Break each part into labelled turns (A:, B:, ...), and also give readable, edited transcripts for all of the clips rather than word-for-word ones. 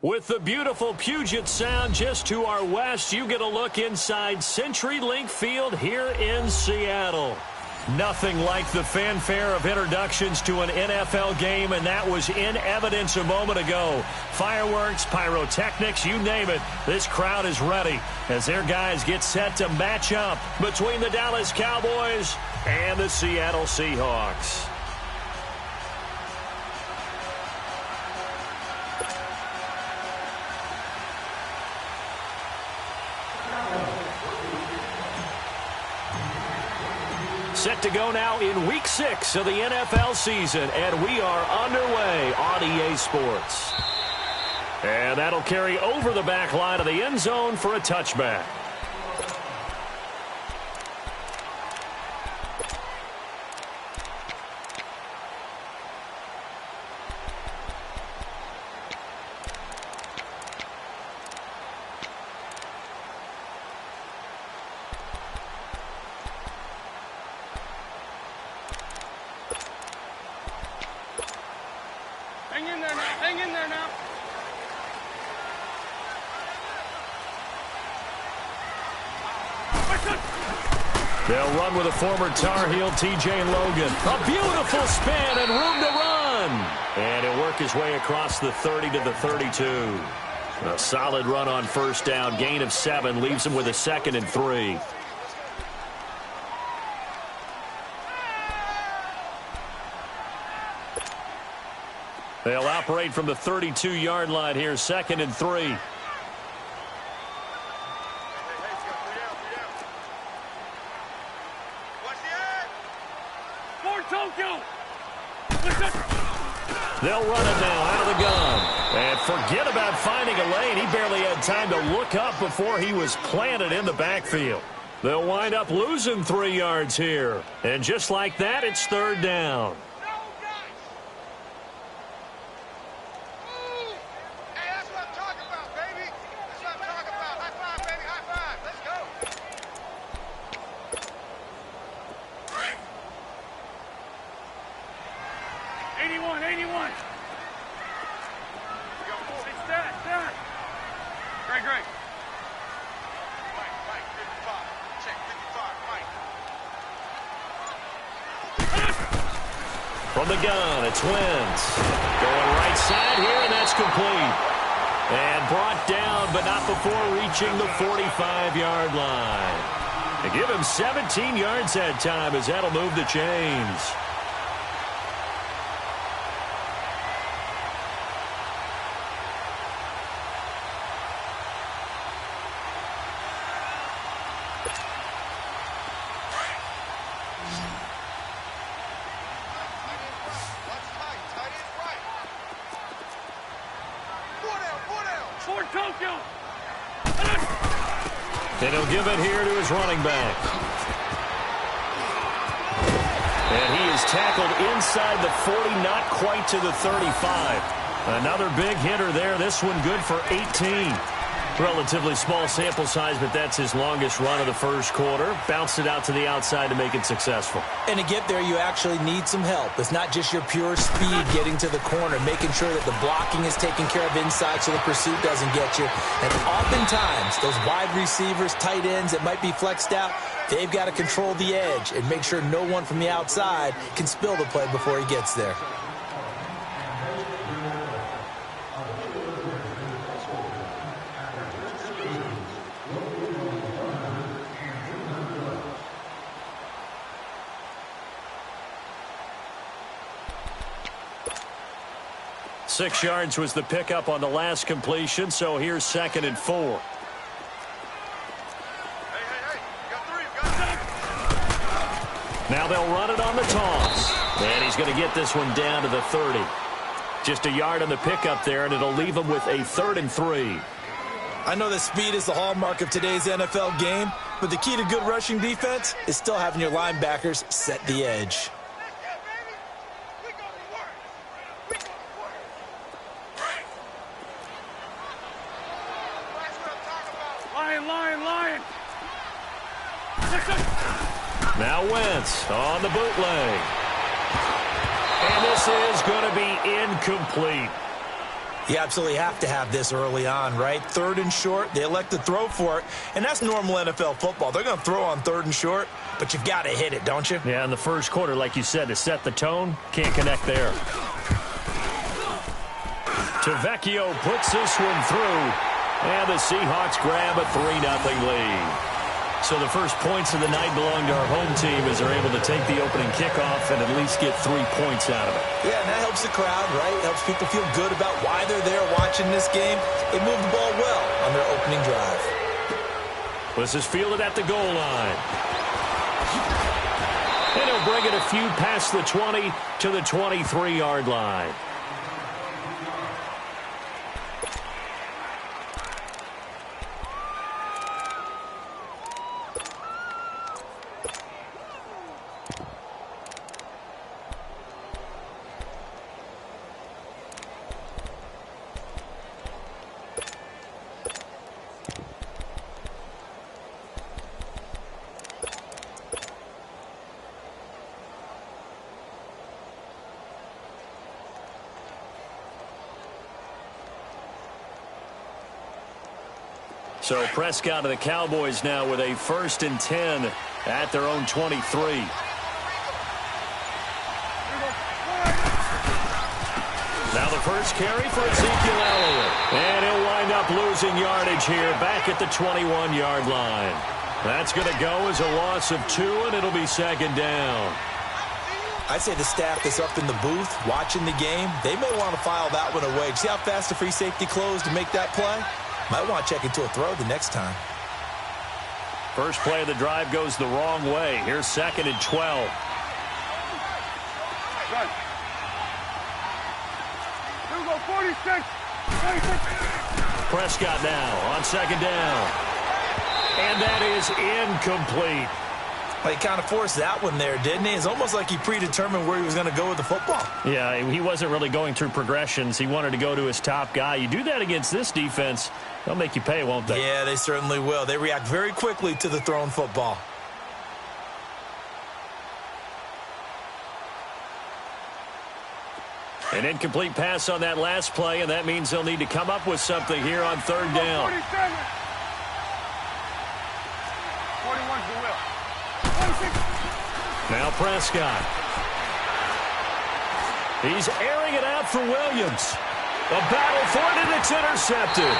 A: With the beautiful Puget Sound just to our west, you get a look inside CenturyLink Field here in Seattle. Nothing like the fanfare of introductions to an NFL game, and that was in evidence a moment ago. Fireworks, pyrotechnics, you name it. This crowd is ready as their guys get set to match up between the Dallas Cowboys and the Seattle Seahawks. Set to go now in Week 6 of the NFL season, and we are underway on EA Sports. And that'll carry over the back line of the end zone for a touchback.
B: Hang in there now. Hang in there now.
A: They'll run with a former Tar Heel, T.J. Logan. A beautiful spin and room to run. And he'll work his way across the 30 to the 32. A solid run on first down. Gain of 7 leaves him with a 2nd and 3. They'll operate from the 32-yard line here, 2nd and 3. They'll run it now out of the gun. And forget about finding a lane. He barely had time to look up before he was planted in the backfield. They'll wind up losing 3 yards here. And just like that, it's 3rd down. From the gun, it's Wentz. Going right side here, and that's complete. And brought down, but not before reaching the 45-yard line. They give him 17 yards that time as that'll move the chains. And he'll give it here to his running back. And he is tackled inside the 40, not quite to the 35. Another big hitter there. This one good for 18. Relatively small sample size, but that's his longest run of the first quarter. Bounced it out to the outside to make it successful.
C: And to get there, you actually need some help. It's not just your pure speed getting to the corner, making sure that the blocking is taken care of inside so the pursuit doesn't get you. And oftentimes, those wide receivers, tight ends that might be flexed out, they've got to control the edge and make sure no one from the outside can spill the play before he gets there.
A: Six yards was the pickup on the last completion, so here's 2nd and 4. Now they'll run it on the toss. And he's going to get this one down to the 30. Just a yard on the pickup there, and it'll leave him with a 3rd and 3.
C: I know that speed is the hallmark of today's NFL game, but the key to good rushing defense is still having your linebackers set the edge.
B: Lion.
A: Now Wentz on the bootleg. And this is going to be incomplete.
C: You absolutely have to have this early on, right? 3rd and short, they elect to throw for it, and that's normal NFL football. They're going to throw on 3rd and short, but you've got to hit it, don't you?
A: Yeah, in the first quarter, like you said, to set the tone, can't connect there. Tavecchio puts this one through, and the Seahawks grab a 3-0 lead. So the first points of the night belong to our home team as they're able to take the opening kickoff and at least get 3 points out of it.
C: Yeah, and that helps the crowd, right? Helps people feel good about why they're there watching this game. They move the ball well on their opening drive.
A: This is fielded at the goal line. And he'll bring it a few past the 20 to the 23-yard line. So Prescott of the Cowboys now with a 1st and 10 at their own 23. Now the first carry for Ezekiel Elliott. And he'll wind up losing yardage here back at the 21-yard line. That's going to go as a loss of 2, and it'll be 2nd down.
C: I'd say the staff that's up in the booth watching the game, they may want to file that one away. See how fast the free safety closed to make that play? Might want to check into a throw the next time.
A: First play of the drive goes the wrong way. Here's 2nd and 12.
B: Good. Here we go, 46.
A: Prescott now on 2nd down. And that is incomplete.
C: Well, he kind of forced that one there, didn't he? It's almost like he predetermined where he was going to go with the football.
A: Yeah, he wasn't really going through progressions. He wanted to go to his top guy. You do that against this defense, they'll make you pay, won't they?
C: Yeah, they certainly will. They react very quickly to the thrown football.
A: An incomplete pass on that last play, and that means they'll need to come up with something here on 3rd down.
B: 47. 41's the will. 26.
A: Now Prescott. He's airing it out for Williams. A battle for it, and it's intercepted.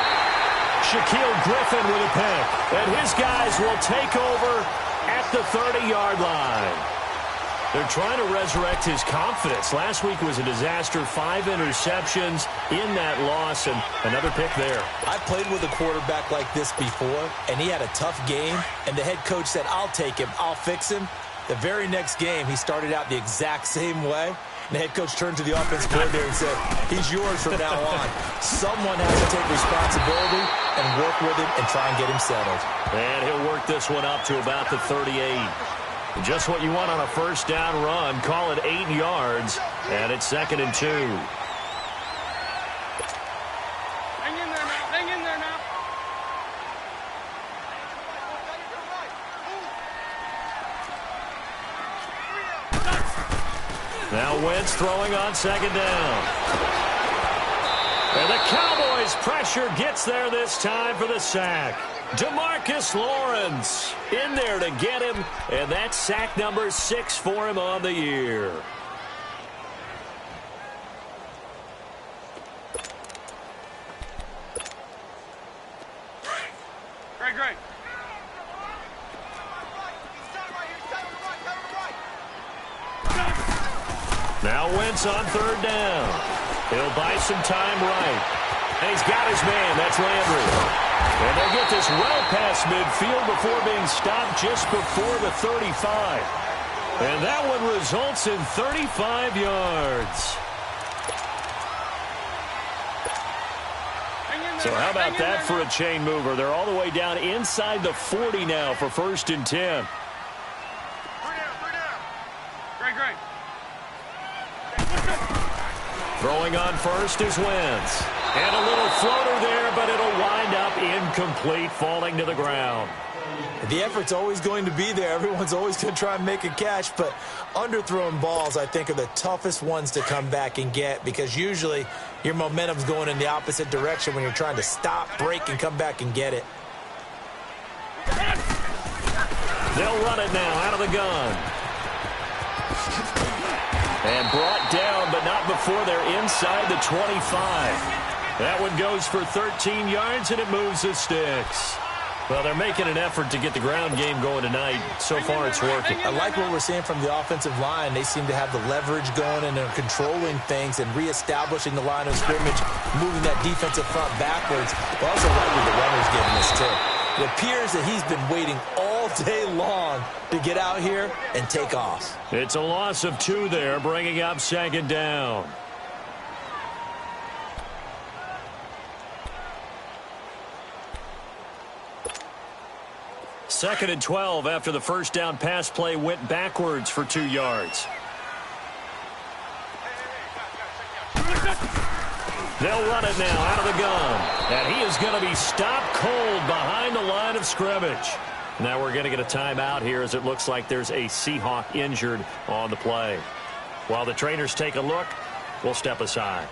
A: Shaquille Griffin with a pick. And his guys will take over at the 30-yard line. They're trying to resurrect his confidence. Last week was a disaster. 5 interceptions in that loss, and another pick there.
C: I played with a quarterback like this before, and he had a tough game, and the head coach said, I'll take him, I'll fix him. The very next game, he started out the exact same way. And the head coach turned to the offensive coordinator and said, he's yours from now on. Someone has to take responsibility and work with him and try and get him settled.
A: And he'll work this one up to about the 38. Just what you want on a 1st down run. Call it 8 yards, and it's 2nd and 2.
B: Hang in there now. Hang in there now.
A: Now Wentz throwing on 2nd down. And the Cowboys pressure gets there this time for the sack. DeMarcus Lawrence in there to get him, and that's sack number 6 for him on the year.
B: Great.
A: Now Wentz on 3rd down. He'll buy some time right. And he's got his man. That's Landry. And they'll get this well past midfield before being stopped just before the 35. And that one results in 35 yards. So how about that for a chain mover? They're all the way down inside the 40 now for 1st and 10.
B: Great.
A: Throwing on first is Wentz. And a little floater there, but it'll wind up incomplete, falling to the ground.
C: The effort's always going to be there. Everyone's always going to try and make a catch, but underthrown balls, I think, are the toughest ones to come back and get because usually your momentum's going in the opposite direction when you're trying to stop, break, and come back and get it.
A: They'll run it now out of the gun. And brought down, but not before they're inside the 25. That one goes for 13 yards, and it moves the sticks. Well, they're making an effort to get the ground game going tonight. So far, it's working.
C: I like what we're seeing from the offensive line. They seem to have the leverage going, and they're controlling things and reestablishing the line of scrimmage, moving that defensive front backwards. But also like what the runner's giving us, too. It appears that he's been waiting all day long to get out here and take off.
A: It's a loss of 2 there, bringing up second down. Second and 12 after the first down pass play went backwards for 2 yards. They'll run it now out of the gun. And he is going to be stopped cold behind the line of scrimmage. Now we're going to get a timeout here as it looks like there's a Seahawk injured on the play. While the trainers take a look, we'll step aside.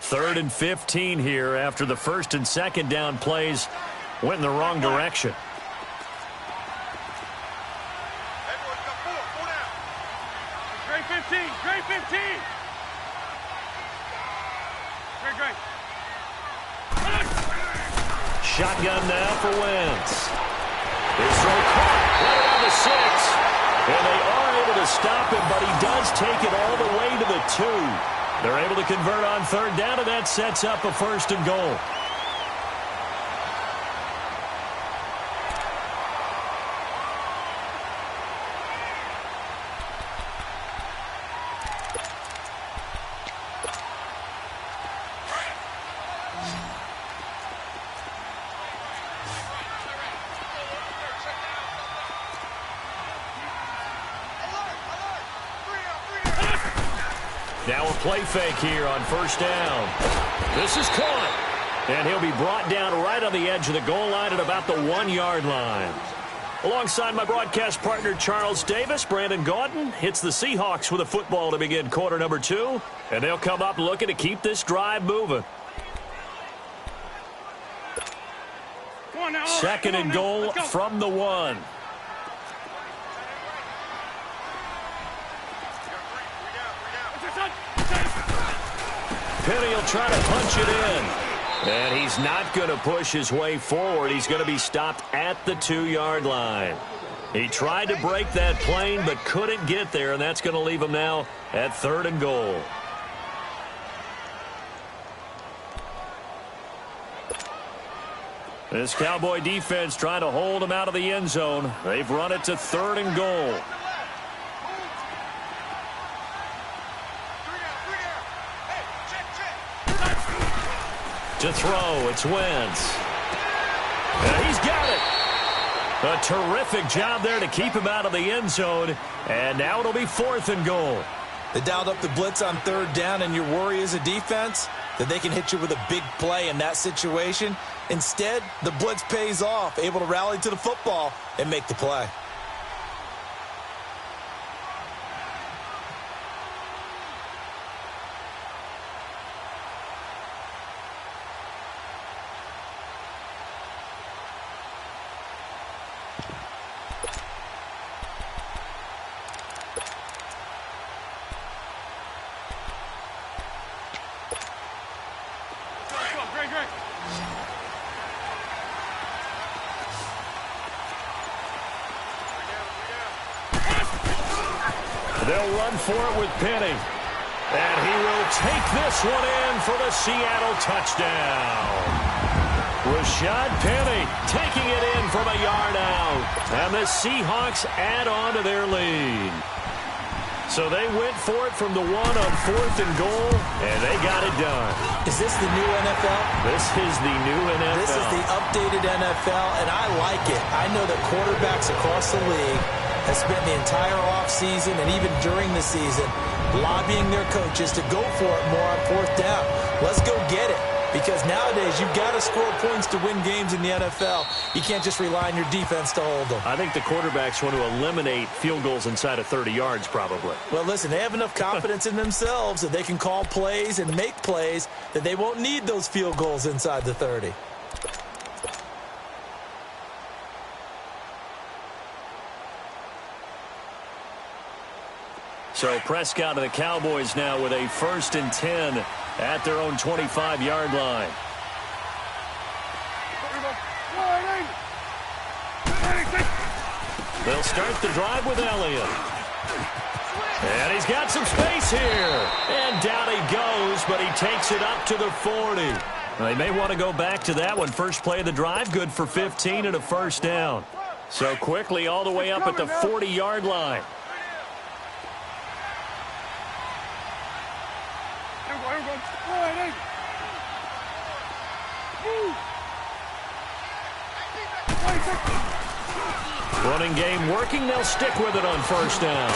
A: Third and 15 here after the first and second down plays went in the wrong direction.
B: Great 15. Great 15. Great.
A: Shotgun now for Wentz. His throw caught right around the 6. And they are able to stop him, but he does take it all the way to the 2. They're able to convert on third down, and that sets up a first and goal. Now a play fake here on first down. This is caught. And he'll be brought down right on the edge of the goal line at about the 1-yard line. Alongside my broadcast partner, Charles Davis, Brandon Gaudin hits the Seahawks with a football to begin quarter number 2. And they'll come up looking to keep this drive moving. Second and goal from the 1. Penny will try to punch it in. And he's not going to push his way forward. He's going to be stopped at the 2-yard line. He tried to break that plane but couldn't get there, and that's going to leave him now at third and goal. This Cowboy defense trying to hold him out of the end zone. They've run it to third and goal. To throw, it's Wentz. And he's got it. A terrific job there to keep him out of the end zone. And now it'll be fourth and goal.
C: They dialed up the blitz on third down, and your worry as a defense that they can hit you with a big play in that situation. Instead, the blitz pays off, able to rally to the football and make the play.
A: They'll run for it with Penny. And he will take this one in for the Seattle touchdown. Rashad Penny taking it in from a yard out. And the Seahawks add on to their lead. So they went for it from the 1 on 4th and goal, and they got it done.
C: Is this the new NFL?
A: This is the new NFL.
C: This is the updated NFL, and I like it. I know that quarterbacks across the league have spent the entire offseason and even during the season lobbying their coaches to go for it more on 4th down. Let's go get it. Because nowadays, you've got to score points to win games in the NFL. You can't just rely on your defense to hold them.
A: I think the quarterbacks want to eliminate field goals inside of 30 yards, probably.
C: Well, listen, they have enough confidence in themselves that they can call plays and make plays that they won't need those field goals inside the 30.
A: So Prescott of the Cowboys now with a 1st and 10 at their own 25-yard line. They'll start the drive with Elliott. And he's got some space here. And down he goes, but he takes it up to the 40. They may want to go back to that one. First play of the drive, good for 15 and a 1st down. So quickly all the way up at the 40-yard line. Running game working. They'll stick with it on 1st down.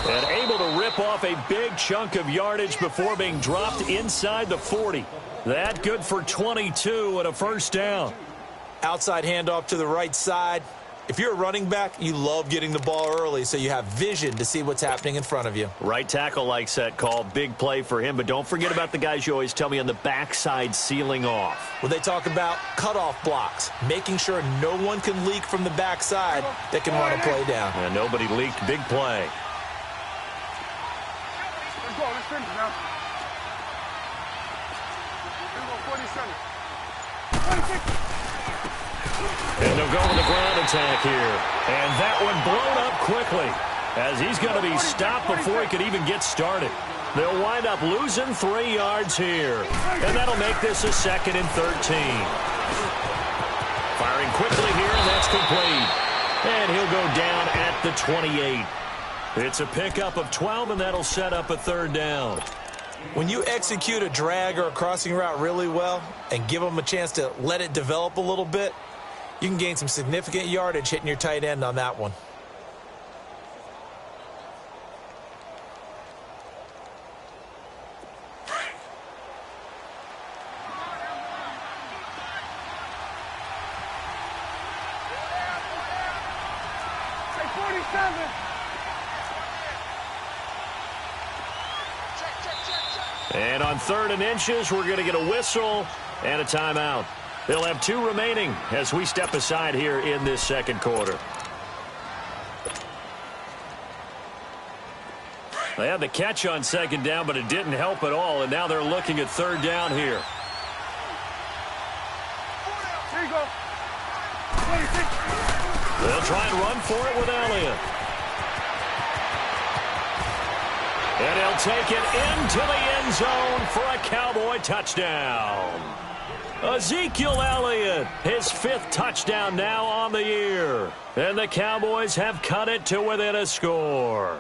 A: And able to rip off a big chunk of yardage before being dropped inside the 40. That good for 22 and a 1st down.
C: Outside handoff to the right side. If you're a running back, you love getting the ball early so you have vision to see what's happening in front of you.
A: Right tackle likes that call. Big play for him. But don't forget about the guys you always tell me on the backside sealing off.
C: Well, they talk about cutoff blocks, making sure no one can leak from the backside that can run a play down.
A: And nobody leaked. Big play.
B: Let's go. Let's finish now. Let's go. 47. 26.
A: And they'll go with the ground attack here. And that one blown up quickly as he's going to be stopped before he could even get started. They'll wind up losing 3 yards here. And that'll make this a 2nd and 13. Firing quickly here, and that's complete. And he'll go down at the 28. It's a pickup of 12, and that'll set up a 3rd down.
C: When you execute a drag or a crossing route really well and give them a chance to let it develop a little bit, you can gain some significant yardage hitting your tight end on that one.
B: Say 47.
A: And on 3rd and inches, we're going to get a whistle and a timeout. They'll have 2 remaining as we step aside here in this 2nd quarter. They had the catch on 2nd down, but it didn't help at all, and now they're looking at 3rd down here.
B: Here you go. 26.
A: They'll try and run for it with Elliott. And he'll take it into the end zone for a Cowboy touchdown. Ezekiel Elliott, his 5th touchdown now on the year. And the Cowboys have cut it to within a score.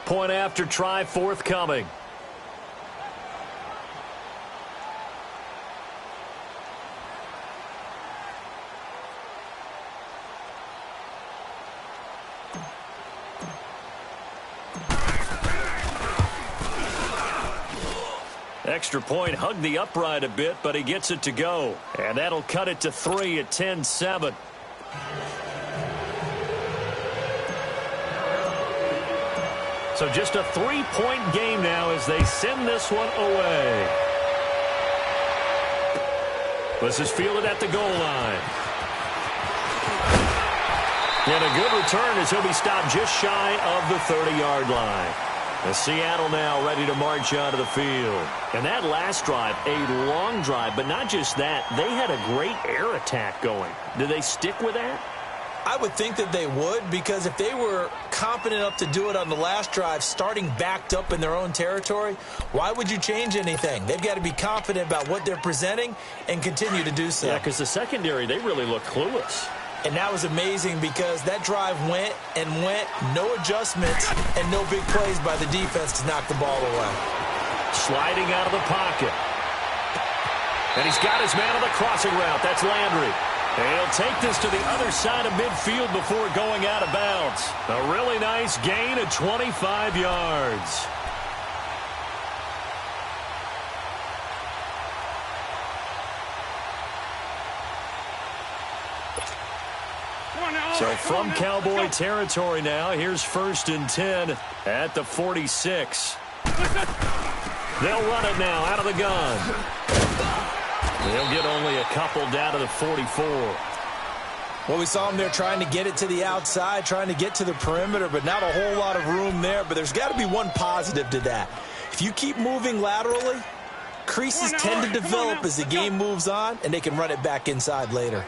A: Point after try forthcoming. Extra point, hugged the upright a bit, but he gets it to go. And that'll cut it to 3 at 10-7. So just a 3-point game now as they send this one away. This is fielded at the goal line. And a good return as he'll be stopped just shy of the 30-yard line. And Seattle now ready to march out of the field. And that last drive, a long drive, but not just that. They had a great air attack going. Do they stick with that?
C: I would think that they would, because if they were competent enough to do it on the last drive, starting backed up in their own territory, why would you change anything? They've got to be confident about what they're presenting and continue to do so.
A: Yeah, because the secondary, they really look clueless.
C: And that was amazing because that drive went and went, no adjustments, and no big plays by the defense to knock the ball away.
A: Sliding out of the pocket. And he's got his man on the crossing route. That's Landry. And he'll take this to the other side of midfield before going out of bounds. A really nice gain of 25 yards. So from Cowboy territory now, here's 1st and 10 at the 46. They'll run it now out of the gun. They'll get only a couple down to the 44.
C: Well, we saw him there trying to get it to the outside, trying to get to the perimeter, but not a whole lot of room there. But there's got to be one positive to that. If you keep moving laterally, creases tend to develop as the game moves on, and they can run it back inside later.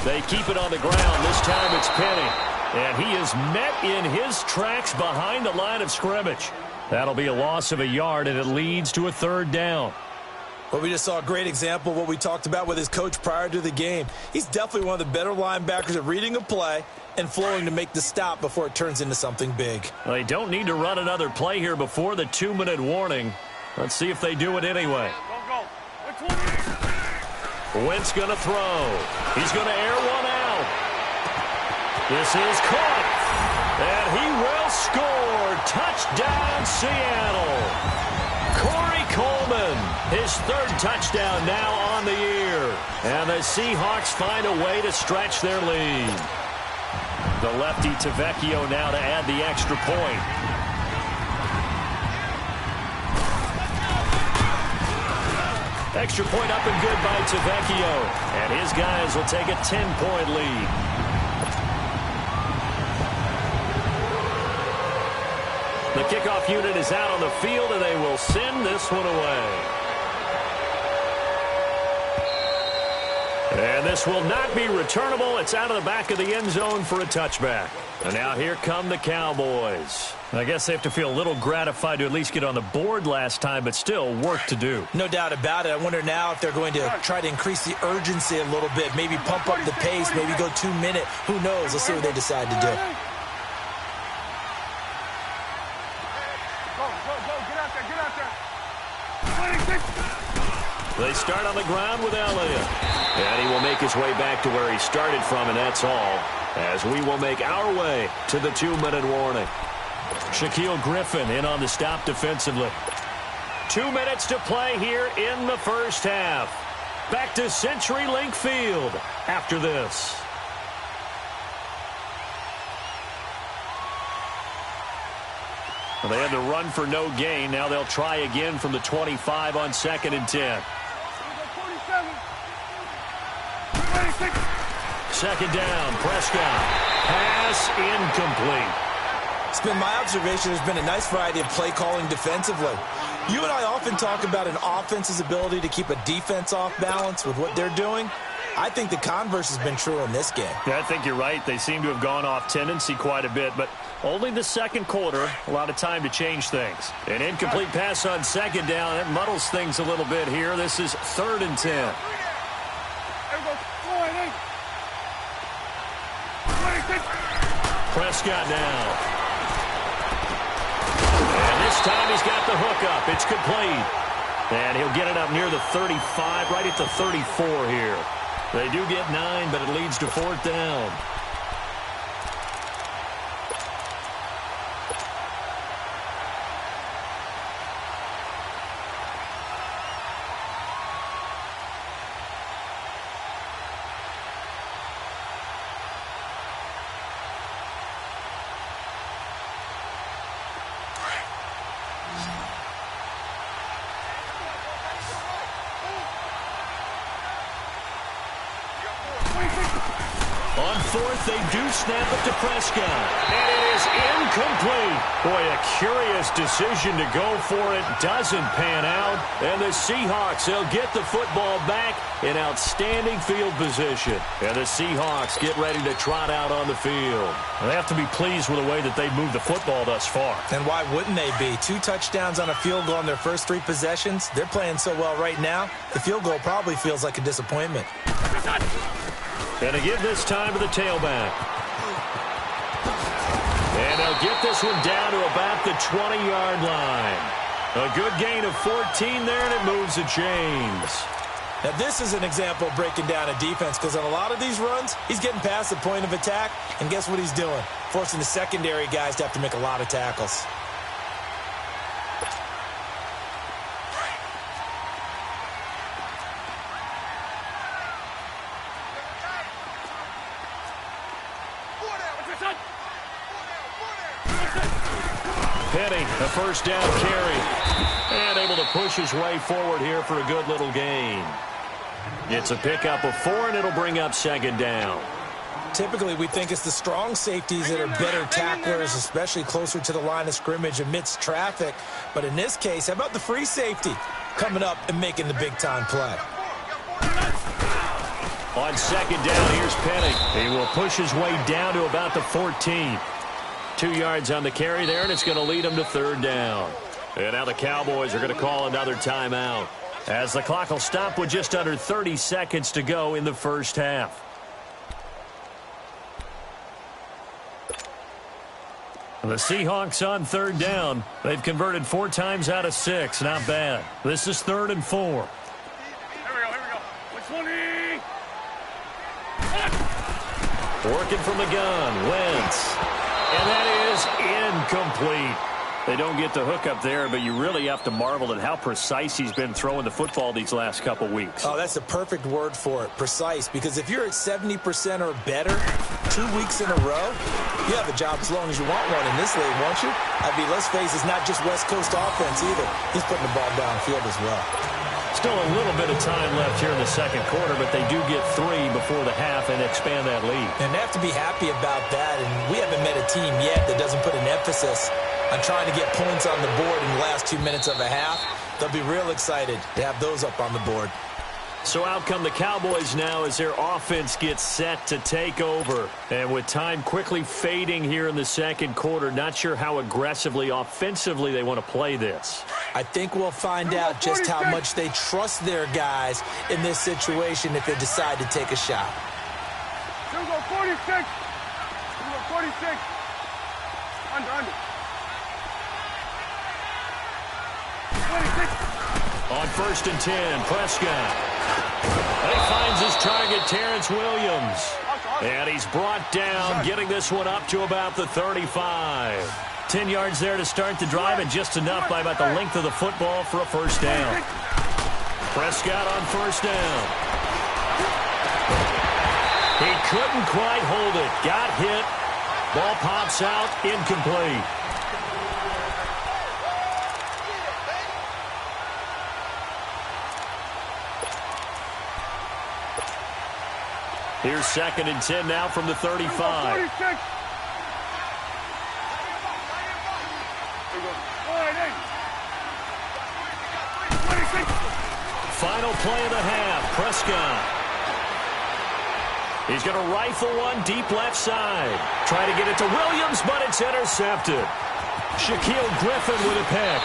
A: They keep it on the ground. This time it's Penny. And he is met in his tracks behind the line of scrimmage. That'll be a loss of a yard, and it leads to a 3rd down.
C: Well, we just saw a great example of what we talked about with his coach prior to the game. He's definitely one of the better linebackers at reading a play and flowing to make the stop before it turns into something big.
A: Well, they don't need to run another play here before the 2-minute warning. Let's see if they do it anyway. Wentz going to throw. He's going to air one out. This is caught. And he will score. Touchdown, Seattle. Corey Coleman, his 3rd touchdown now on the year. And the Seahawks find a way to stretch their lead. The lefty Tavecchio now to add the extra point. Extra point up and good by Tavecchio. And his guys will take a 10-point lead. The kickoff unit is out on the field, and they will send this one away. And this will not be returnable. It's out of the back of the end zone for a touchback. And now here come the Cowboys. I guess they have to feel a little gratified to at least get on the board last time, but still work to do.
C: No doubt about it. I wonder now if they're going to try to increase the urgency a little bit, maybe pump up the pace, maybe go 2-minute. Who knows? Let's see what they decide to do.
A: They start on the ground with Elliott. And he will make his way back to where he started from, and that's all, as we will make our way to the 2-minute warning. Shaquille Griffin in on the stop defensively. 2 minutes to play here in the first half. Back to CenturyLink Field after this. Well, they had to run for no gain. Now they'll try again from the 25 on 2nd and 10. 2nd down, Prescott. Pass incomplete.
C: It's been my observation there's been a nice variety of play calling defensively. You and I often talk about an offense's ability to keep a defense off balance with what they're doing. I think the converse has been true in this game.
A: Yeah, I think you're right. They seem to have gone off tendency quite a bit, but only the 2nd quarter, a lot of time to change things. An incomplete pass on 2nd down. It muddles things a little bit here. This is 3rd and 10. Prescott now. And this time he's got the hook up. It's complete. And he'll get it up near the 35, right at the 34 here. They do get 9, but it leads to 4th down. On fourth, they do snap it to Prescott. And it is incomplete. Boy, a curious decision to go for it. Doesn't pan out. And the Seahawks, they'll get the football back in outstanding field position. And the Seahawks get ready to trot out on the field.
D: They have to be pleased with the way that they've moved the football thus far.
C: And why wouldn't they be? 2 touchdowns on a field goal in their first 3 possessions. They're playing so well right now, the field goal probably feels like a disappointment.
A: And to give this time to the tailback. And they'll get this one down to about the 20-yard line. A good gain of 14 there, and it moves the chains.
C: Now, this is an example of breaking down a defense, because on a lot of these runs, he's getting past the point of attack, and guess what he's doing? Forcing the secondary guys to have to make a lot of tackles.
A: Penny, a first down carry. And able to push his way forward here for a good little gain. It's a pickup of 4, and it'll bring up second down.
C: Typically, we think it's the strong safeties that are better tacklers, especially closer to the line of scrimmage amidst traffic. But in this case, how about the free safety coming up and making the big-time play?
A: On second down, here's Penny. He will push his way down to about the 14. 2 yards on the carry there, and it's going to lead him to third down. And now the Cowboys are going to call another timeout, as the clock will stop with just under 30 seconds to go in the first half. The Seahawks on third down. They've converted 4 times out of 6. Not bad. This is 3rd and 4.
B: Here we go. Which one?
A: Working from the gun, Wentz. And that is incomplete. They don't get the hook up there, but you really have to marvel at how precise he's been throwing the football these last couple weeks.
C: Oh, that's the perfect word for it, precise, because if you're at 70% or better 2 weeks in a row, you have a job as long as you want one in this league, won't you? I mean, let's face it, it's not just West Coast offense either. He's putting the ball downfield as well.
A: Still a little bit of time left here in the second quarter, but they do get 3 before the half and expand that lead.
C: And they have to be happy about that, and we haven't met a team yet that doesn't put an emphasis on trying to get points on the board in the last 2 minutes of a half. They'll be real excited to have those up on the board.
A: So out come the Cowboys now as their offense gets set to take over. And with time quickly fading here in the second quarter, not sure how aggressively, offensively they want to play this.
C: I think we'll find out just how much they trust their guys in this situation if they decide to take a shot.
B: Here we go, 46. Here we go, 46. Under. 26.
A: On 1st and 10, Prescott. And he finds his target, Terrence Williams. And he's brought down, getting this one up to about the 35. 10 yards there to start the drive, and just enough by about the length of the football for a first down. Prescott on first down. He couldn't quite hold it. Got hit. Ball pops out, incomplete. Here's 2nd and 10 now from the 35.
B: 46.
A: Final play of the half, Prescott. He's going to rifle one deep left side. Try to get it to Williams, but it's intercepted. Shaquille Griffin with a pick.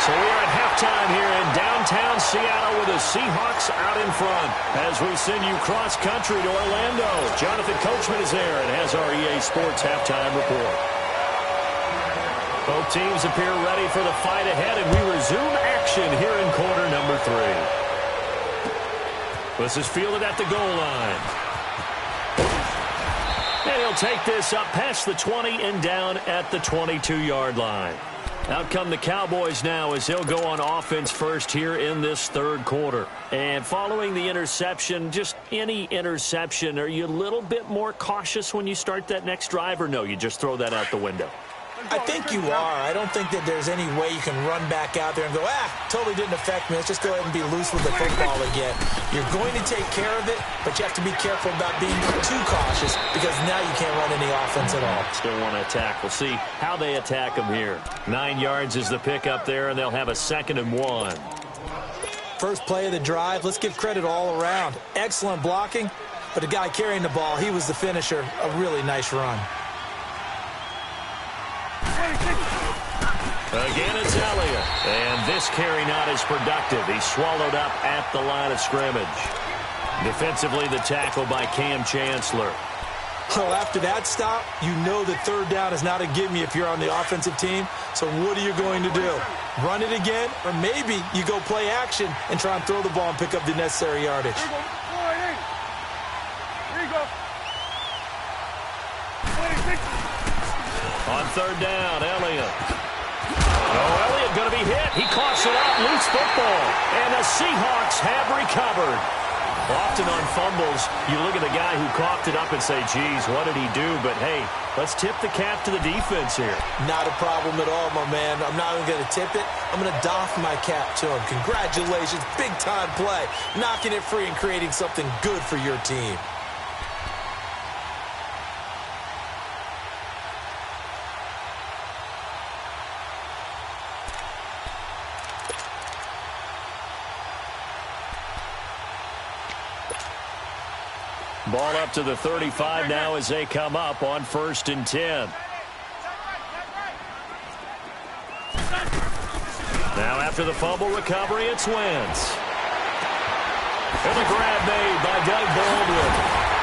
A: So we're at halftime here in downtown Seattle with the Seahawks out in front. As we send you cross-country to Orlando, Jonathan Coachman is there and has our EA Sports halftime report. Both teams appear ready for the fight ahead, and we resume action here in quarter number 3. This is fielded at the goal line. And he'll take this up past the 20 and down at the 22-yard line. Out come the Cowboys now as they'll go on offense first here in this third quarter. And following the interception, just any interception, are you a little bit more cautious when you start that next drive, or no, you just throw that out the window?
C: I think you are. I don't think that there's any way you can run back out there and go, totally didn't affect me. Let's just go ahead and be loose with the football again. You're going to take care of it, but you have to be careful about being too cautious because now you can't run any offense at all.
A: Still want to attack. We'll see how they attack them here. 9 yards is the pickup there, and they'll have a 2nd and 1.
C: First play of the drive, let's give credit all around. Excellent blocking, but the guy carrying the ball, he was the finisher. A really nice run.
A: Again, it's Elliott. And this carry not as productive. He's swallowed up at the line of scrimmage. Defensively, the tackle by Cam Chancellor.
C: Well, after that stop, you know that 3rd down is not a gimme if you're on the offensive team. So what are you going to do? Run it again? Or maybe you go play action and try and throw the ball and pick up the necessary yardage.
B: Here you go. 26.
A: On 3rd down, Elliott. Oh, Elliott going to be hit. He coughs it out. Loose football. And the Seahawks have recovered. Often on fumbles, you look at the guy who coughed it up and say, geez, what did he do? But, hey, let's tip the cap to the defense here.
C: Not a problem at all, my man. I'm not even going to tip it. I'm going to doff my cap to him. Congratulations. Big-time play. Knocking it free and creating something good for your team.
A: Ball up to the 35 now as they come up on 1st and 10. Now after the fumble recovery, it's Wentz. And the grab made by Doug Baldwin.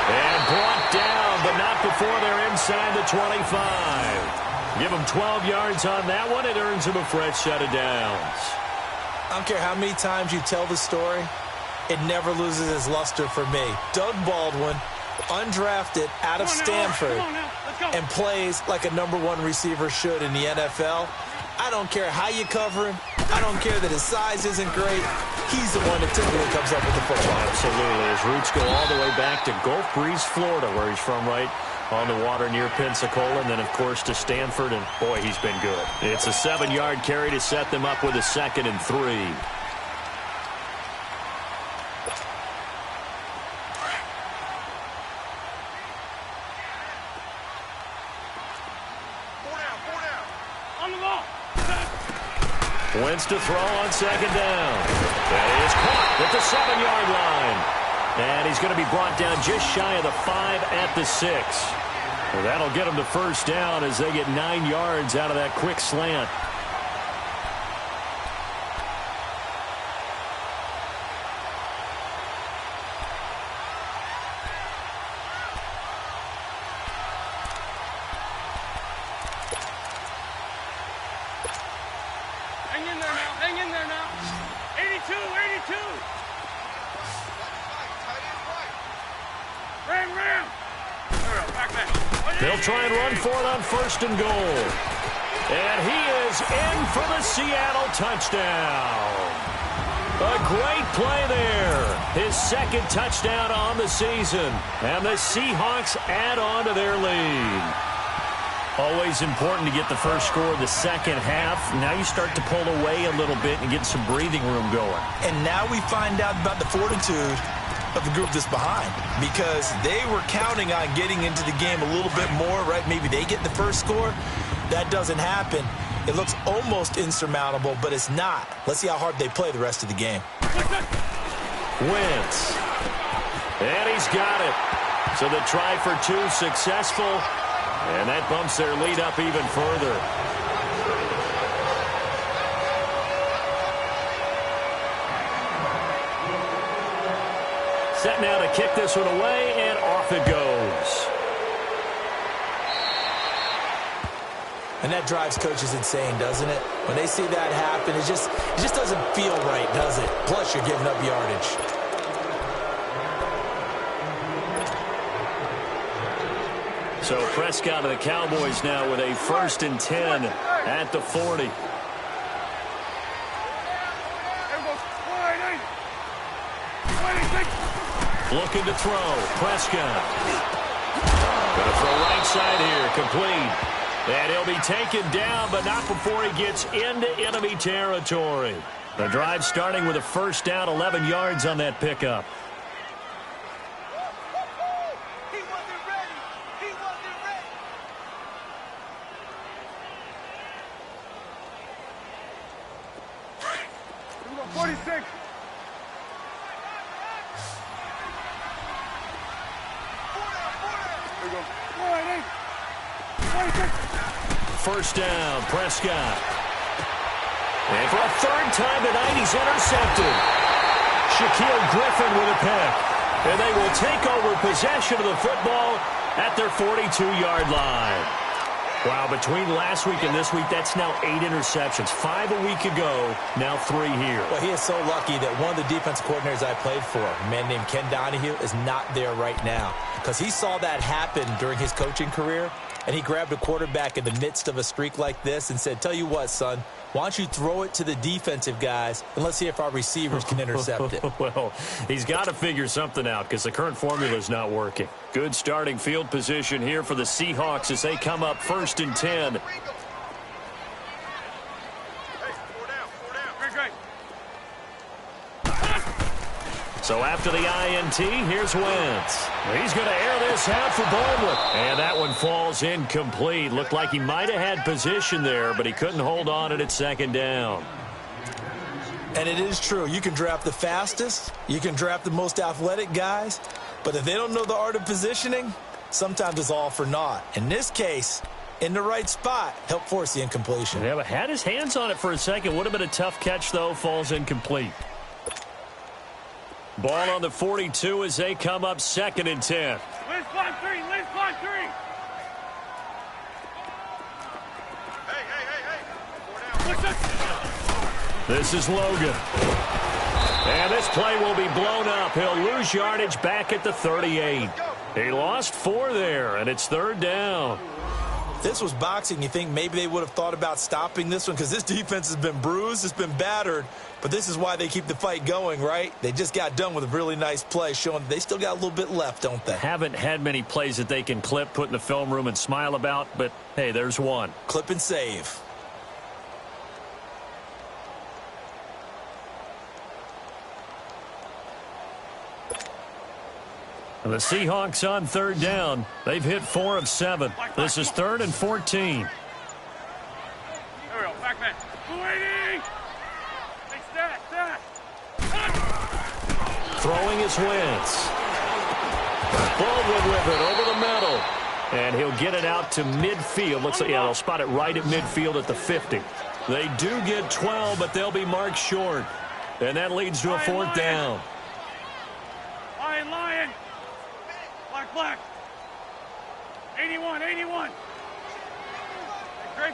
A: And brought down, but not before they're inside the 25. Give them 12 yards on that one. It earns them a fresh set of downs.
C: I don't care how many times you tell the story, it never loses its luster for me. Doug Baldwin, undrafted out of Stanford, and plays like a #1 receiver should in the NFL. I don't care how you cover him. I don't care that his size isn't great. He's the one that typically comes up with the football.
A: Absolutely. His roots go all the way back to Gulf Breeze, Florida, where he's from, right on the water near Pensacola, and then, of course, to Stanford, and, boy, he's been good. It's a 7-yard carry to set them up with a 2nd and 3. Wentz to throw on 2nd down. That is caught at the 7-yard line. And he's going to be brought down just shy of the 5 at the 6. Well, that'll get him to 1st down as they get 9 yards out of that quick slant.
B: Hang in there now. 82. Ram.
A: They'll try and run for it on 1st and goal. And he is in for the Seattle touchdown. A great play there. His 2nd touchdown on the season. And the Seahawks add on to their lead. Always important to get the first score of the second half. Now you start to pull away a little bit and get some breathing room going.
C: And now we find out about the fortitude of the group that's behind, because they were counting on getting into the game a little bit more, right? Maybe they get the first score. That doesn't happen. It looks almost insurmountable, but it's not. Let's see how hard they play the rest of the game.
A: Wentz. And he's got it. So the try for 2 successful. And that bumps their lead up even further. Set now to kick this one away, and off it goes.
C: And that drives coaches insane, doesn't it? When they see that happen, it just doesn't feel right, does it? Plus, you're giving up yardage.
A: So Prescott of the Cowboys now with a 1st and 10 at the 40. Looking to throw. Prescott. Going to throw right side here. Complete. And he'll be taken down, but not before he gets into enemy territory. The drive starting with a first down, 11 yards on that pickup.
B: He wasn't ready. He wasn't ready. Here we go, 46. Here we go. 46.
A: First down, Prescott. And for a third time tonight, he's intercepted. Shaquille Griffin with a pick. And they will take over possession of the football at their 42-yard line. Wow, between last week and this week, that's now 8 interceptions. 5 a week ago, now 3 here.
C: Well, he is so lucky that one of the defensive coordinators I played for, a man named Ken Donahue, is not there right now. Because he saw that happen during his coaching career, and he grabbed a quarterback in the midst of a streak like this and said, tell you what, son, why don't you throw it to the defensive guys, and let's see if our receivers can intercept it.
A: Well, he's got to figure something out because the current formula is not working. Good starting field position here for the Seahawks as they come up 1st and 10. So after the INT, here's Wentz. He's going to air this out for Baldwin. And that one falls incomplete. Looked like he might have had position there, but he couldn't hold on at 2nd down.
C: And it is true. You can draft the fastest. You can draft the most athletic guys. But if they don't know the art of positioning, sometimes it's all for naught. In this case, in the right spot, help force the incompletion.
A: Yeah, but had his hands on it for a second. Would have been a tough catch, though. Falls incomplete. Ball on the 42 as they come up 2nd and 10.
B: Liz, climb 3. Liz, climb 3. Hey.
A: This is Logan. And this play will be blown up. He'll lose yardage back at the 38. He lost 4 there, and it's 3rd down.
C: If this was boxing, you think maybe they would have thought about stopping this one because this defense has been bruised, it's been battered, but this is why they keep the fight going, right? They just got done with a really nice play showing they still got a little bit left, don't they?
A: Haven't had many plays that they can clip, put in the film room and smile about, but hey, there's one.
C: Clip and save.
A: The Seahawks on 3rd down. They've hit 4 of 7. This is 3rd and 14.
B: There we go. Back man. 280. Hey, stat.
A: Throwing is Wentz. Baldwin with it over the middle. And he'll get it out to midfield. Looks like, yeah, they'll spot it right at midfield at the 50. They do get 12, but they'll be marked short. And that leads to a 4th down.
B: Lion. Black. 81. Gray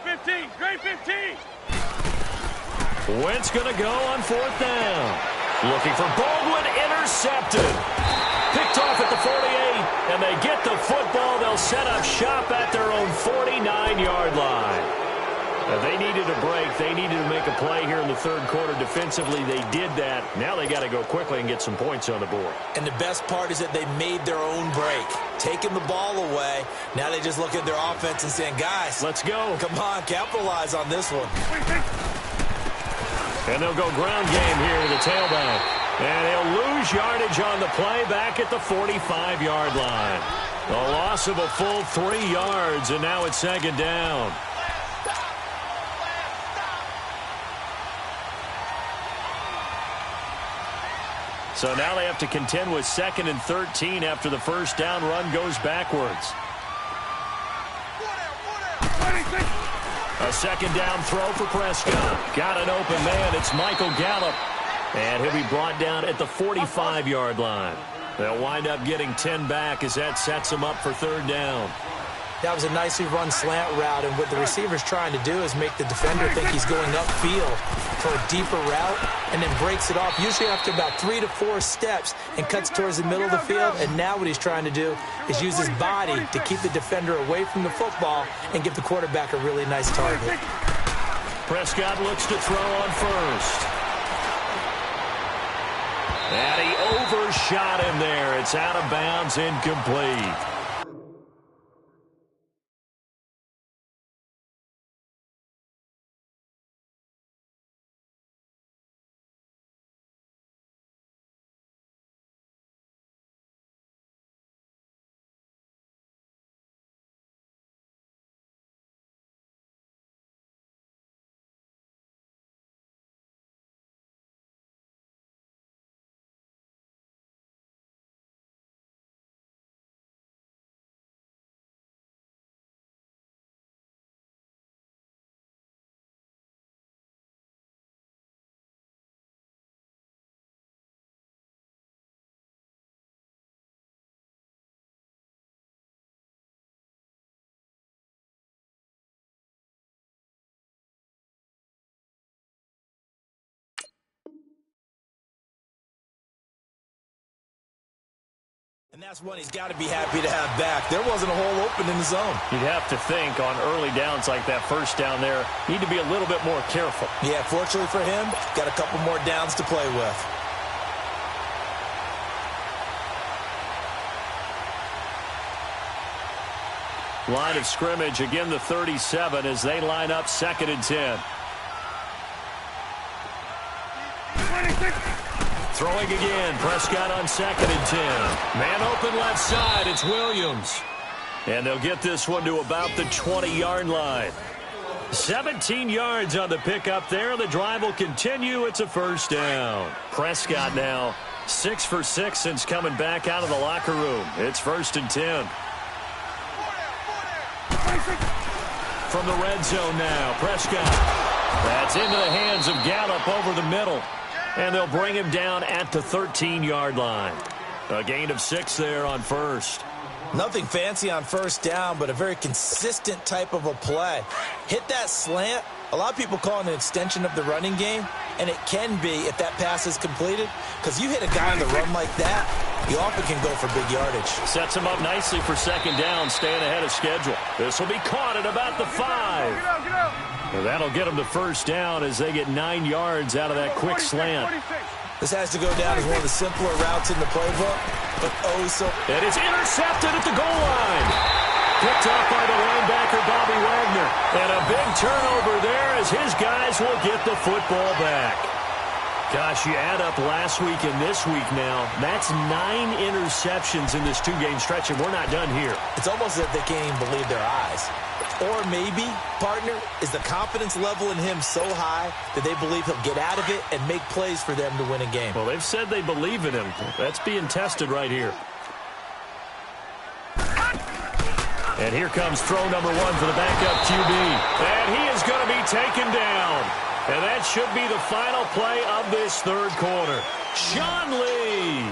B: 15.
A: Wentz going to go on 4th down. Looking for Baldwin, intercepted. Picked off at the 48, and they get the football. They'll set up shop at their own 49-yard line. They needed a break. They needed to make a play here in the 3rd quarter. Defensively, they did that. Now they got to go quickly and get some points on the board.
C: And the best part is that they made their own break. Taking the ball away. Now they just look at their offense and saying, guys,
A: let's go.
C: Come on, capitalize on this one.
A: And they'll go ground game here to the tailback. And he'll lose yardage on the play back at the 45-yard line. A loss of a full 3 yards, and now it's 2nd down. So now they have to contend with 2nd and 13 after the first down run goes backwards. A 2nd down throw for Prescott. Got an open man. It's Michael Gallup. And he'll be brought down at the 45-yard line. They'll wind up getting 10 back as that sets them up for 3rd down.
C: That was a nicely run slant route, and what the receiver's trying to do is make the defender think he's going upfield for a deeper route and then breaks it off, usually after about 3 to 4 steps, and cuts towards the middle of the field. And now what he's trying to do is use his body to keep the defender away from the football and give the quarterback a really nice target.
A: Prescott looks to throw on 1st. And he overshot him there. It's out of bounds, incomplete.
C: And that's one he's got to be happy to have back. There wasn't a hole open in the zone.
D: You'd have to think on early downs like that first down there, need to be a little bit more careful.
C: Yeah, fortunately for him, got a couple more downs to play with.
A: Line of scrimmage, again the 37 as they line up 2nd and 10.
B: 26.
A: Throwing again, Prescott on 2nd and 10. Man open left side, it's Williams. And they'll get this one to about the 20-yard line. 17 yards on the pickup there. The drive will continue. It's a first down. Prescott now 6 for 6 since coming back out of the locker room. It's 1st and 10. From the red zone now, Prescott. That's into the hands of Gallup over the middle. And they'll bring him down at the 13-yard line. A gain of 6 there on first.
C: Nothing fancy on first down, but a very consistent type of a play. Hit that slant. A lot of people call it an extension of the running game, and it can be if that pass is completed, because you hit a guy on the run like that, you often can go for big yardage.
A: Sets him up nicely for 2nd down, staying ahead of schedule. This will be caught at about the 5.
B: Get out.
A: Well, that'll get them the first down as they get 9 yards out of that quick slant.
B: 46.
C: This has to go down as one of the simpler routes in the playbook, but oh so...
A: It is intercepted at the goal line. Picked off by the linebacker, Bobby Wagner. And a big turnover there as his guys will get the football back. Gosh, you add up last week and this week now, that's 9 interceptions in this 2-game stretch, and we're not done here.
C: It's almost as if they can't even believe their eyes. Or maybe, partner, is the confidence level in him so high that they believe he'll get out of it and make plays for them to win a game.
A: Well, they've said they believe in him. That's being tested right here. And here comes throw number 1 for the backup QB. And he is going to be taken down. And that should be the final play of this 3rd quarter. Sean Lee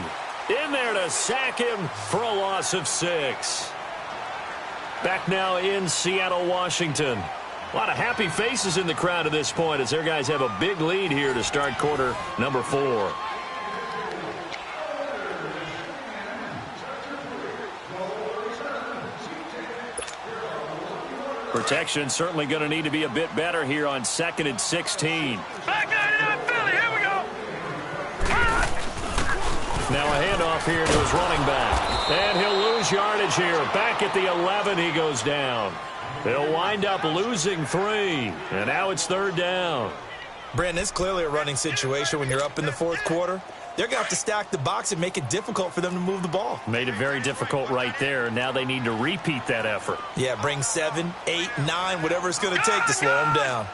A: in there to sack him for a loss of 6. Back now in Seattle, Washington. A lot of happy faces in the crowd at this point as their guys have a big lead here to start quarter number 4. Protection certainly going to need to be a bit better here on 2nd and 16.
B: Back out of Philly. Here we go.
A: Now a handoff here to his running back. And he'll lose yardage here. Back at the 11, he goes down. They'll wind up losing 3. And now it's 3rd down.
C: Brandon, it's clearly a running situation when you're up in the 4th quarter. They're going to have to stack the box and make it difficult for them to move the ball.
A: Made it very difficult right there. Now they need to repeat that effort.
C: Yeah, bring 7, 8, 9, whatever it's going to take to slow them down.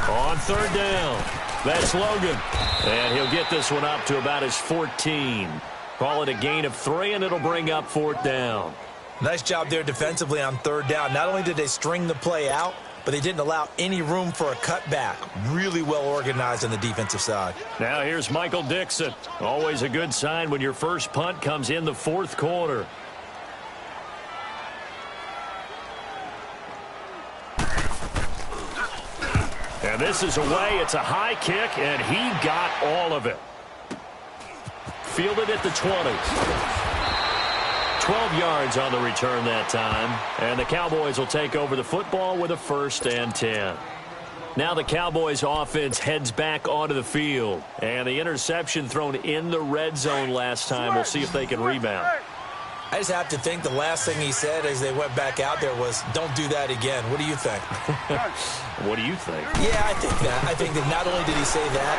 A: On 3rd down, that's Logan. And he'll get this one up to about his 14. Call it a gain of 3, and it'll bring up 4th down.
C: Nice job there defensively on 3rd down. Not only did they string the play out, but they didn't allow any room for a cutback. Really well organized on the defensive side.
A: Now here's Michael Dixon. Always a good sign when your first punt comes in the 4th quarter. And this is away. It's a high kick, and he got all of it. Fielded at the 20. 12 yards on the return that time. And the Cowboys will take over the football with a 1st and 10. Now the Cowboys offense heads back onto the field. And the interception thrown in the red zone last time. We'll see if they can rebound.
C: I just have to think the last thing he said as they went back out there was, don't do that again. What do you think?
A: What do you think?
C: Yeah, I think that. I think that not only did he say that,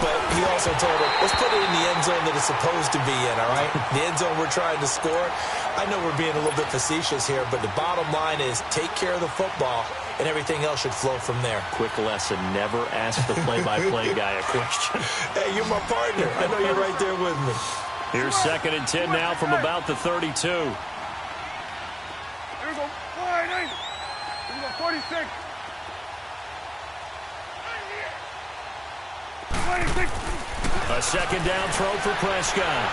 C: but he also told him, let's put it in the end zone that it's supposed to be in, all right? The end zone we're trying to score. I know we're being a little bit facetious here, but the bottom line is take care of the football, and everything else should flow from there.
A: Quick lesson, never ask the play-by-play guy a question.
C: Hey, you're my partner. I know you're right there with me.
A: Here's 2nd and 10 now from about the 32.
B: Here we go. 49. Here we go. 46. 26.
A: A 2nd down throw for Prescott.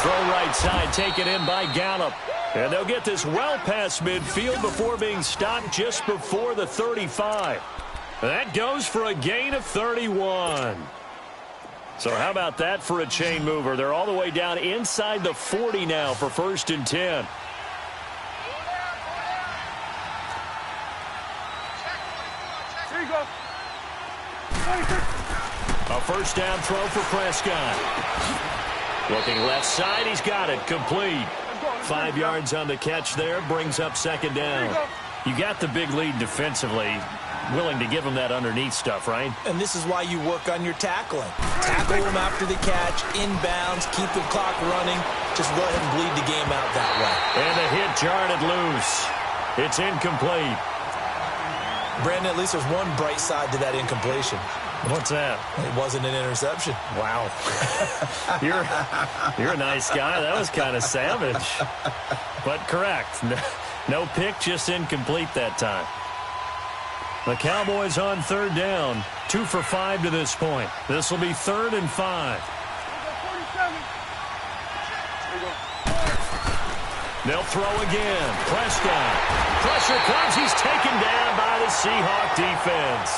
A: Throw right side, taken in by Gallup. And they'll get this well past midfield before being stopped just before the 35. That goes for a gain of 31. So how about that for a chain mover? They're all the way down inside the 40 now for 1st and 10.
B: Here you go. 26.
A: A first down throw for Prescott. Looking left side, he's got it. Complete. 5 yards on the catch there, brings up 2nd down. You got the big lead defensively. Willing to give him that underneath stuff, right?
C: And this is why you work on your tackling. Tackle him after the catch, inbounds, keep the clock running. Just go ahead and bleed the game out that way.
A: And the hit jarred it loose. It's incomplete.
C: Brandon, at least there's one bright side to that incompletion.
A: What's that?
C: It wasn't an interception.
A: Wow. You're a nice guy. That was kind of savage. But correct. No pick, just incomplete that time. The Cowboys on 3rd down. 2 for 5 to this point. This will be 3rd and 5. They'll throw again. Prescott. Pressure comes. He's taken down by the Seahawk defense.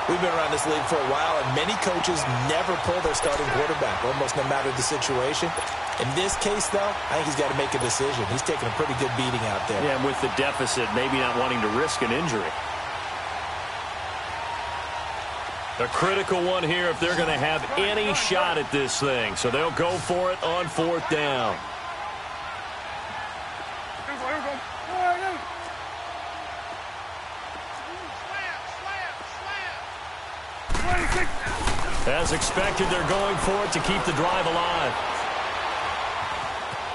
C: We've been around this league for a while, and many coaches never pull their starting quarterback, almost no matter the situation. In this case, though, I think he's got to make a decision. He's taking a pretty good beating out there.
A: Yeah, and with the deficit, maybe not wanting to risk an injury. A critical one here if they're going to have any shot at this thing. So they'll go for it on 4th down. As expected, they're going for it to keep the drive alive.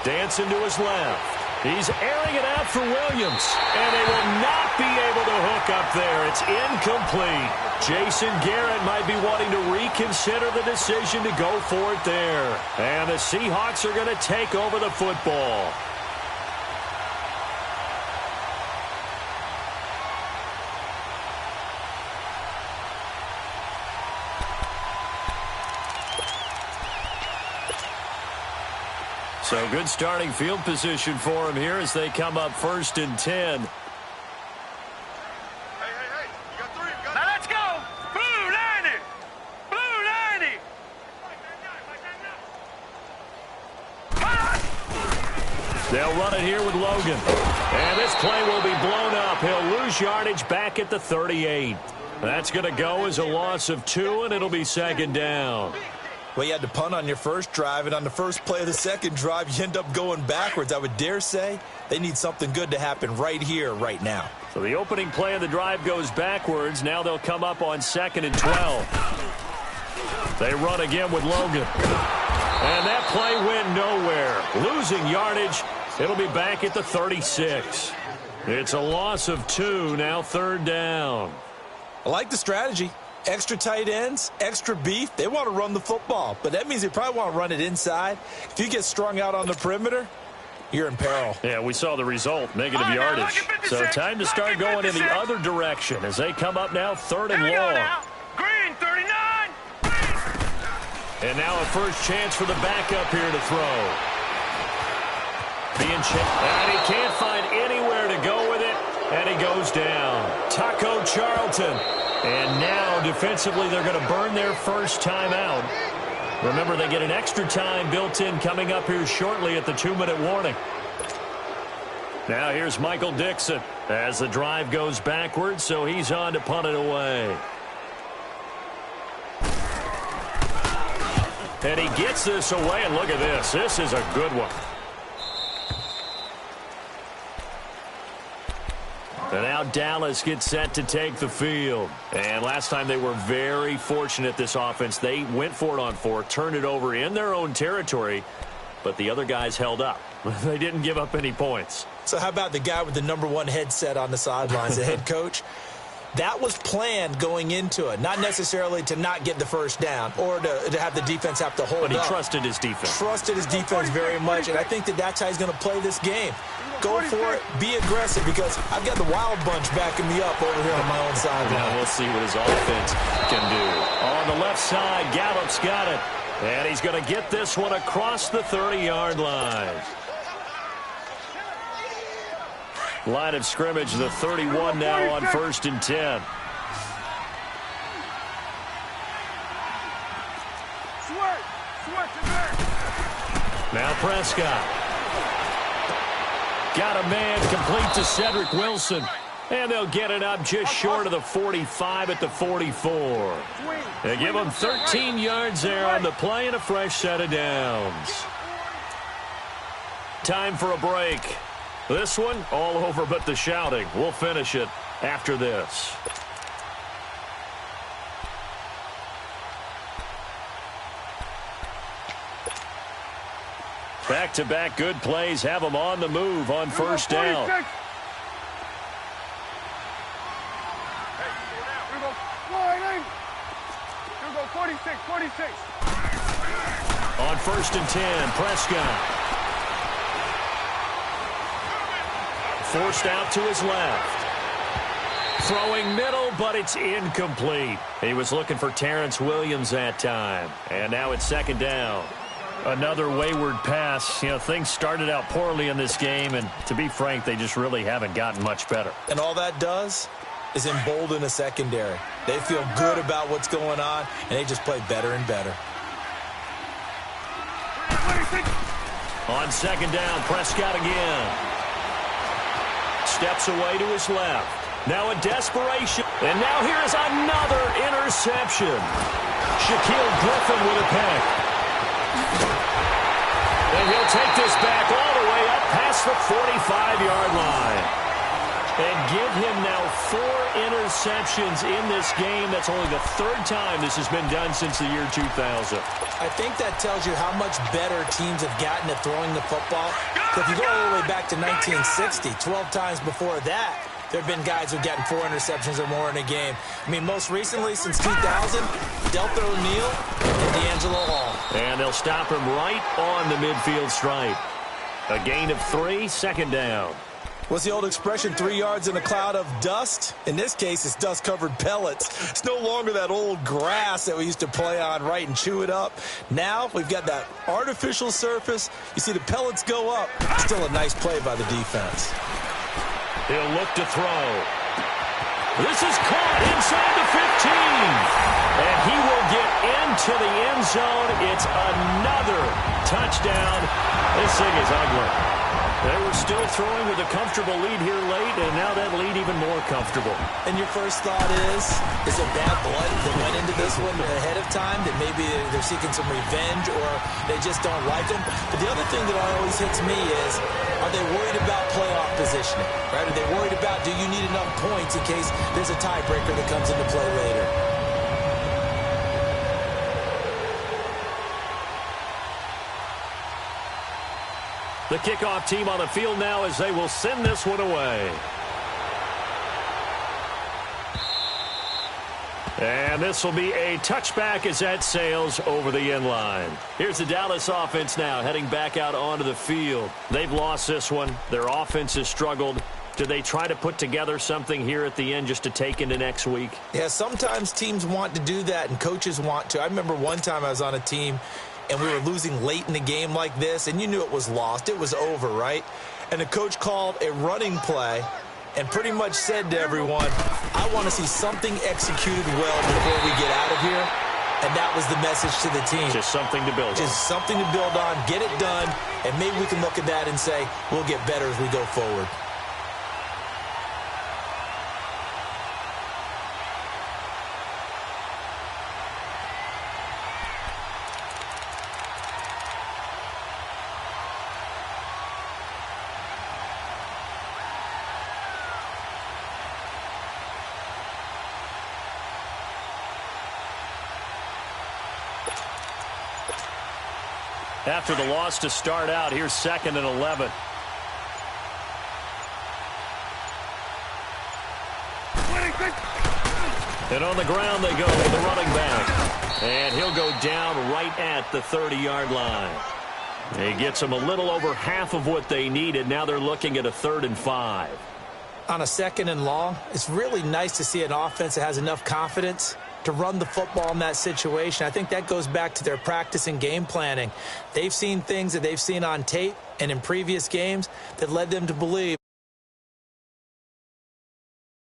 A: Dancing to his left. He's airing it out for Williams. And they will not be able to hook up there. It's incomplete. Jason Garrett might be wanting to reconsider the decision to go for it there. And the Seahawks are going to take over the football. So good starting field position for him here as they come up 1st and 10.
B: Hey, you got 3. Now let's go. Blue 90. Blue 90.
A: They'll run it here with Logan. And this play will be blown up. He'll lose yardage back at the 38. That's going to go as a loss of 2, and it'll be 2nd down.
C: Well, you had to punt on your first drive, and on the first play of the second drive, you end up going backwards. I would dare say they need something good to happen right here, right now.
A: So the opening play of the drive goes backwards. Now they'll come up on 2nd and 12. They run again with Logan. And that play went nowhere. Losing yardage. It'll be back at the 36. It's a loss of 2, now 3rd down.
C: I like the strategy. Extra tight ends, extra beef. They want to run the football, but that means they probably want to run it inside. If you get strung out on the perimeter, you're in peril.
A: Yeah, we saw the result, negative yardage. So time to start going in the other direction as they come up now 3rd and long.
B: Green 39.
A: And now a first chance for the backup here to throw. And he can't find anywhere to go with it, and he goes down. Taco Charlton. And now, defensively, they're going to burn their first time out. Remember, they get an extra time built in coming up here shortly at the 2-minute warning. Now here's Michael Dixon as the drive goes backwards, so he's on to punt it away. And he gets this away, and look at this. This is a good one. And now Dallas gets set to take the field. And last time they were very fortunate, this offense. They went for it on 4, turned it over in their own territory, but the other guys held up. They didn't give up any points.
C: So how about the guy with the #1 headset on the sidelines, the head coach? That was planned going into it, not necessarily to not get the first down or to have the defense have to hold up.
A: But he trusted his defense.
C: Trusted his defense very much, and I think that's how he's going to play this game. Go for it, be aggressive, because I've got the wild bunch backing me up over here on my own sideline.
A: Now we'll see what his offense can do. On the left side, Gallup's got it. And he's going to get this one across the 30-yard line. Line of scrimmage, the 31 now on 1st and 10. Now Prescott. Got a man complete to Cedric Wilson. And they'll get it up just short of the 45 at the 44. They give him 13 yards there on the play and a fresh set of downs. Time for a break. This one, all over but the shouting. We'll finish it after this. Back-to-back good plays have them on the move on first down. On first and 10, Prescott. Forced out to his left. Throwing middle, but it's incomplete. He was looking for Terrence Williams that time. And now it's second down. Another wayward pass. You know, things started out poorly in this game, and to be frank, they just really haven't gotten much better.
C: And all that does is embolden a secondary. They feel good about what's going on, and they just play better and better.
A: On second down, Prescott again. Steps away to his left. Now a desperation. And now here is another interception. Shaquille Griffin with a pick. And he'll take this back all the way up past the 45-yard line. And give him now 4 interceptions in this game. That's only the 3rd time this has been done since the year 2000.
C: I think that tells you how much better teams have gotten at throwing the football. If you go all the way back to 1960, 12 times before that, there have been guys who've gotten 4 interceptions or more in a game. I mean, most recently, since 2000, Deltha O'Neal and D'Angelo Hall.
A: And they'll stop him right on the midfield stripe. A gain of 3, second down.
C: What's the old expression, 3 yards in a cloud of dust? In this case, it's dust-covered pellets. It's no longer that old grass that we used to play on, right, and chew it up. Now we've got that artificial surface. You see the pellets go up. Still a nice play by the defense.
A: He'll look to throw. This is caught inside the 15. And he will get into the end zone. It's another touchdown. This thing is ugly. They were still throwing with a comfortable lead here late, and now that lead even more comfortable.
C: And your first thought is there bad blood that went into this one ahead of time, that maybe they're seeking some revenge or they just don't like them? But the other thing that always hits me is, are they worried about playoff positioning? Right? Are they worried about, do you need enough points in case there's a tiebreaker that comes into play later?
A: The kickoff team on the field now as they will send this one away. And this will be a touchback as that sails over the end line. Here's the Dallas offense now heading back out onto the field. They've lost this one. Their offense has struggled. Do they try to put together something here at the end just to take into next week?
C: Yeah, sometimes teams want to do that and coaches want to. I remember one time I was on a team and we were losing late in the game like this, and you knew it was lost. It was over, right? And the coach called a running play and pretty much said to everyone, I want to see something executed well before we get out of here. And that was the message to the team.
A: Just something to build on.
C: Just something to build on, get it done, and maybe we can look at that and say, we'll get better as we go forward.
A: After the loss to start out, here's 2nd and 11. And on the ground they go with the running back. And he'll go down right at the 30-yard line. He gets them a little over half of what they needed. Now they're looking at a 3rd and 5.
C: On a 2nd and long, it's really nice to see an offense that has enough confidence to run the football in that situation. I think that goes back to their practice and game planning. They've seen things that they've seen on tape and in previous games that led them to believe